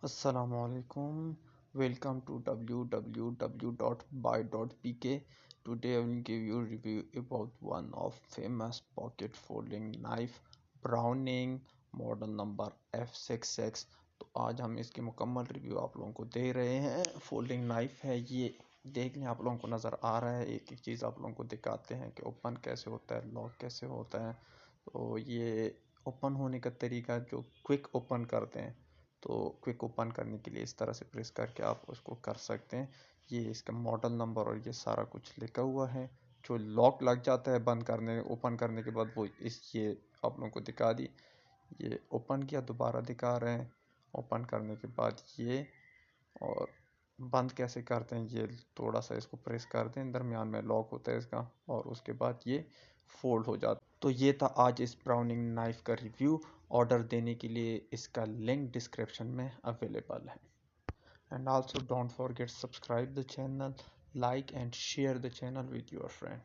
Assalamualaikum. Welcome to www.buyy.pk. Today I will give you a review about one of famous pocket folding knife Browning model number F66। तो आज हम इसकी मुकम्मल review आप लोगों को दे रहे हैं। फोल्डिंग नाइफ है ये, देख लें आप लोगों को नज़र आ रहा है। एक एक चीज़ आप लोगों को दिखाते हैं कि ओपन कैसे होता है, लॉक कैसे होता है। तो ये ओपन होने का तरीका जो क्विक ओपन करते हैं, तो क्विक ओपन करने के लिए इस तरह से प्रेस करके आप उसको कर सकते हैं। ये इसका मॉडल नंबर और ये सारा कुछ लिखा हुआ है। जो लॉक लग जाता है बंद करने ओपन करने के बाद, वो ये आप लोगों को दिखा दी। ये ओपन किया, दोबारा दिखा रहे हैं। ओपन करने के बाद ये, और बंद कैसे करते हैं, ये थोड़ा सा इसको प्रेस करते हैं, दरमियान में लॉक होता है इसका, और उसके बाद ये फोल्ड हो जाता है। तो ये था आज इस ब्राउनिंग नाइफ का रिव्यू। ऑर्डर देने के लिए इसका लिंक डिस्क्रिप्शन में अवेलेबल है। And also don't forget subscribe the channel, like and share the channel with your friend.